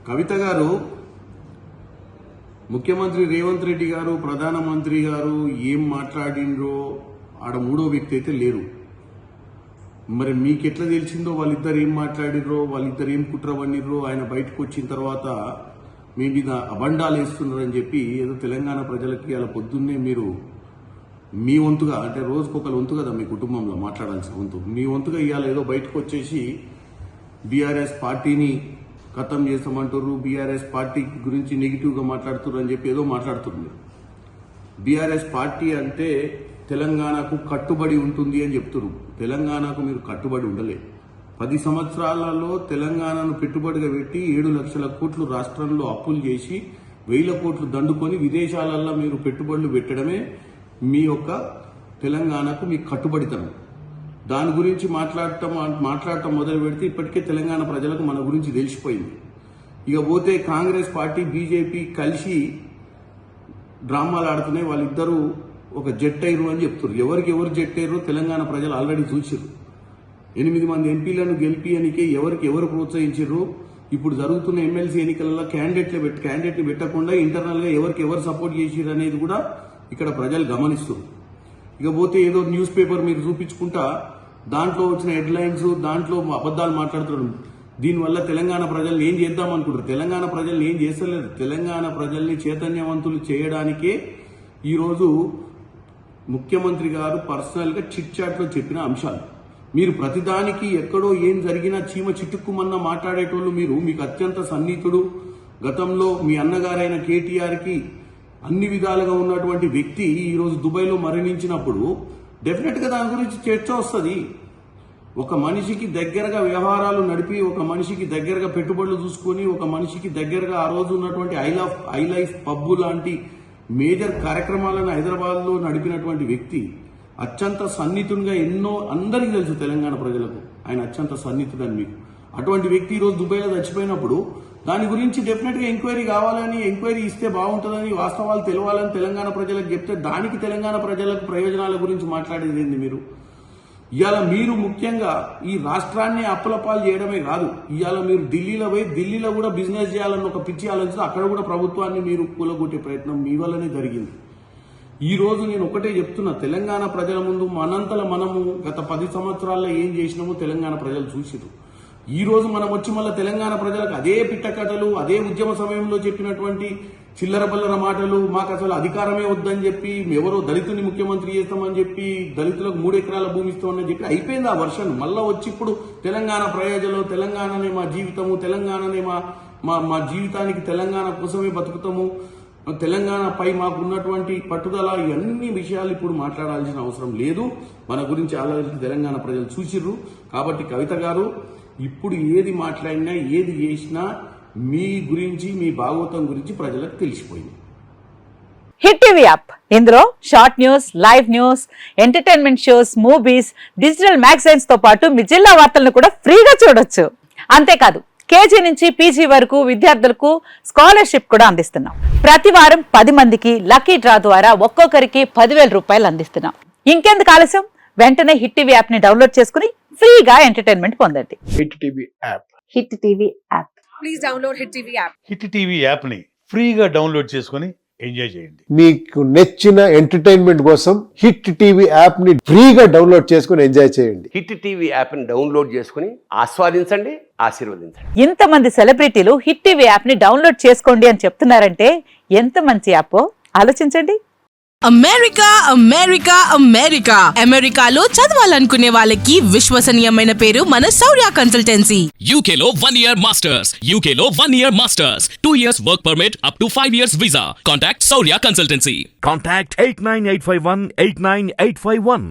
కవిత గారు, ముఖ్యమంత్రి రేవంత్ రెడ్డి గారు, ప్రధానమంత్రి గారు ఏం మాట్లాడిండ్రో ఆడ మూడో వ్యక్తి అయితే లేరు. మరి మీకెట్లా తెలిసిందో వాళ్ళిద్దరు ఏం మాట్లాడిర్రో, వాళ్ళిద్దరు ఏం కుట్ర పన్నిర్రో ఆయన బయటకు వచ్చిన తర్వాత మీ మీద అబండాలు వేస్తున్నారని చెప్పి ఏదో తెలంగాణ ప్రజలకి అలా పొద్దున్నే మీరు మీ వంతుగా, అంటే రోజుకొకరు వంతు కదా మీ కుటుంబంలో మాట్లాడాల్సిన వంతు, మీ వంతుగా ఇవాళ ఏదో బయటకు వచ్చేసి బీఆర్ఎస్ పార్టీని ఖతం చేస్తామంటారు, బీఆర్ఎస్ పార్టీ గురించి నెగిటివ్గా మాట్లాడుతున్నారు అని చెప్పి ఏదో మాట్లాడుతున్నారు. బీఆర్ఎస్ పార్టీ అంటే తెలంగాణకు కట్టుబడి ఉంటుంది అని చెప్తున్నారు. తెలంగాణకు మీరు కట్టుబడి ఉండలేదు. 10 సంవత్సరాలలో తెలంగాణను పెట్టుబడిగా పెట్టి 7 లక్షల కోట్లు రాష్ట్రంలో అప్పులు చేసి 1000 కోట్లు దండుకొని విదేశాలలో మీరు పెట్టుబడులు పెట్టడమే మీ యొక్క తెలంగాణకు మీ కట్టుబడితనం. దాని గురించి మాట్లాడటం మొదలు పెడితే ఇప్పటికే తెలంగాణ ప్రజలకు మన గురించి తెలిసిపోయింది. ఇక పోతే కాంగ్రెస్ పార్టీ, బీజేపీ కలిసి డ్రామాలు ఆడుతున్నాయి. వాళ్ళిద్దరూ ఒక జెట్ అయ్యారు అని చెప్తున్నారు. ఎవరికి ఎవరు జెట్ అయ్యారో తెలంగాణ ప్రజలు ఆల్రెడీ చూసారు. 8 మంది ఎంపీలను గెలిపియనికే ఎవరికి ఎవరు ప్రోత్సహించారు. ఇప్పుడు జరుగుతున్న ఎమ్మెల్సీ ఎన్నికలలో క్యాండిడేట్ని పెట్టకుండా ఇంటర్నల్ గా ఎవరికి ఎవరు సపోర్ట్ చేసిరు అనేది కూడా ఇక్కడ ప్రజలు గమనిస్తారు. ఇకపోతే ఏదో న్యూస్ పేపర్ మీరు చూపించుకుంటా దాంట్లో వచ్చిన హెడ్లైన్స్, దాంట్లో అబద్దాలు మాట్లాడుతున్నారు. దీనివల్ల తెలంగాణ ప్రజల్ని ఏం చేద్దాం అనుకుంటారు. తెలంగాణ ప్రజల్ని ఏం చేస్తలేరు. తెలంగాణ ప్రజల్ని చైతన్యవంతులు చేయడానికే ఈరోజు ముఖ్యమంత్రి గారు పర్సనల్ గా చిట్ చాట్ లో చెప్పిన అంశాలు. మీరు ప్రతిదానికి ఎక్కడో ఏం జరిగినా చీమ చిట్టుక్కుమన్న మాట్లాడేటోళ్ళు మీరు. మీకు అత్యంత సన్నిహితుడు, గతంలో మీ అన్నగారైన కేటీఆర్ కి అన్ని విధాలుగా ఉన్నటువంటి వ్యక్తి ఈరోజు దుబాయ్లో మరణించినప్పుడు డెఫినెట్ గా దాని గురించి చర్చ వస్తుంది. ఒక మనిషికి దగ్గరగా వ్యవహారాలు నడిపి, ఒక మనిషికి దగ్గరగా పెట్టుబడులు చూసుకొని, ఒక మనిషికి దగ్గరగా ఆ రోజు ఉన్నటువంటి ఐ లైఫ్ పబ్బు లాంటి మేజర్ కార్యక్రమాలను హైదరాబాద్ లో నడిపినటువంటి వ్యక్తి, అత్యంత సన్నిహితుడిగా ఎన్నో, అందరికీ తెలుసు తెలంగాణ ప్రజలకు ఆయన అత్యంత సన్నిహితుడని. మీకు అటువంటి వ్యక్తి ఈరోజు దుబాయ్లో చచ్చిపోయినప్పుడు దాని గురించి డెఫినెట్ గా ఎంక్వైరీ కావాలని, ఎంక్వైరీ ఇస్తే బాగుంటుందని, వాస్తవాలు తెలవాలని తెలంగాణ ప్రజలకు చెప్తే దానికి తెలంగాణ ప్రజలకు ప్రయోజనాల గురించి మాట్లాడేది ఏంది మీరు? ఇవాళ మీరు ముఖ్యంగా ఈ రాష్ట్రాన్ని అప్పులపాలు చేయడమే కాదు, ఇవాళ మీరు ఢిల్లీలో పోయి ఢిల్లీలో కూడా బిజినెస్ చేయాలని ఒక పిచ్చి ఆలోచన, అక్కడ కూడా ప్రభుత్వాన్ని మీరు కూలగొట్టే ప్రయత్నం మీ వల్లనే జరిగింది. ఈ రోజు నేను ఒకటే చెప్తున్నా, తెలంగాణ ప్రజల ముందు మనంతల మనము గత 10 సంవత్సరాల్లో ఏం చేసినామో తెలంగాణ ప్రజలు చూసిరు. ఈ రోజు మనం వచ్చి మళ్ళీ తెలంగాణ ప్రజలకు అదే పిట్టకథలు, అదే ఉద్యమ సమయంలో చెప్పినటువంటి చిల్లర బల్లర మాటలు, మాకు అసలు అధికారమే వద్దని చెప్పి, ఎవరో దళితుని ముఖ్యమంత్రి చేస్తామని చెప్పి, దళితులకు 3 ఎకరాల భూమి ఇస్తామని చెప్పి అయిపోయింది ఆ వర్షన్. మళ్ళా వచ్చి ఇప్పుడు తెలంగాణ ప్రయోజనం, తెలంగాణనే మా జీవితము, తెలంగాణనే మా జీవితానికి తెలంగాణ కోసమే బతుకుతాము, తెలంగాణపై మాకు ఉన్నటువంటి పట్టుదల, ఇవన్నీ విషయాలు ఇప్పుడు మాట్లాడాల్సిన అవసరం లేదు. మన గురించి ఆలోచించి తెలంగాణ ప్రజలు చూసిర్రు. కాబట్టి కవిత గారు ఇప్పుడు ఏది మాట్లాడినా, ఏది చేసినా మీ గురించి, మీ భాగవతం గురించి ప్రజలకు తెలిసిపోయింది. హిట్ టీవీ యాప్, ఇందులో short news, live news, entertainment shows, movies, digital magazines తో పాటు మీ జిల్లా వార్తలను కూడా ఫ్రీగా చూడొచ్చు. అంతేకాదు కేజీ నుంచి పీజీ వరకు విద్యార్థులకు స్కాలర్షిప్ కూడా అందిస్తున్నాం. ప్రతి వారం 10 మందికి లక్కీ డ్రా ద్వారా ఒక్కొక్కరికి 10,000 రూపాయలు అందిస్తున్నాం. ఇంకెందుకు ఆలస్యం, వెంటనే హిట్ టీవీ యాప్ ని డౌన్లోడ్ చేసుకుని ఫ్రీగా ఎంటర్టైన్మెంట్ పొందండి. Hit TV app. Hit TV app. Please download hit TV app. Hit TV app ని ఫ్రీగా డౌన్లోడ్ చేసుకుని ఎంజాయ్ చేయండి. మీకు నచ్చిన ఎంటర్టైన్మెంట్ కోసం హిట్ టీవీ యాప్ ని ఫ్రీగా డౌన్లోడ్ చేసుకుని ఎంజాయ్ చేయండి. హిట్ టీవీ యాప్ ని డౌన్లోడ్ చేసుకుని ఆస్వాదించండి, ఆశీర్వదించండి. ఇంతమంది సెలబ్రిటీలు హిట్ టీవీ యాప్ ని డౌన్లోడ్ చేసుకోండి అని చెప్తున్నారంటే ఎంత మంచి యాప్ ఆలోచించండి. అమెరికా అమెరికా అమెరికా అమెరికాలో చదవాలనుకునే వాళ్ళకి విశ్వసనీయమైన పేరు మన శౌర్య కన్సల్టెన్సీ. UK లో 1 year masters, UK లో 1 year masters, 2 years work permit up to 5 years visa. Contact Saurya Consultancy. Contact 89851 89851.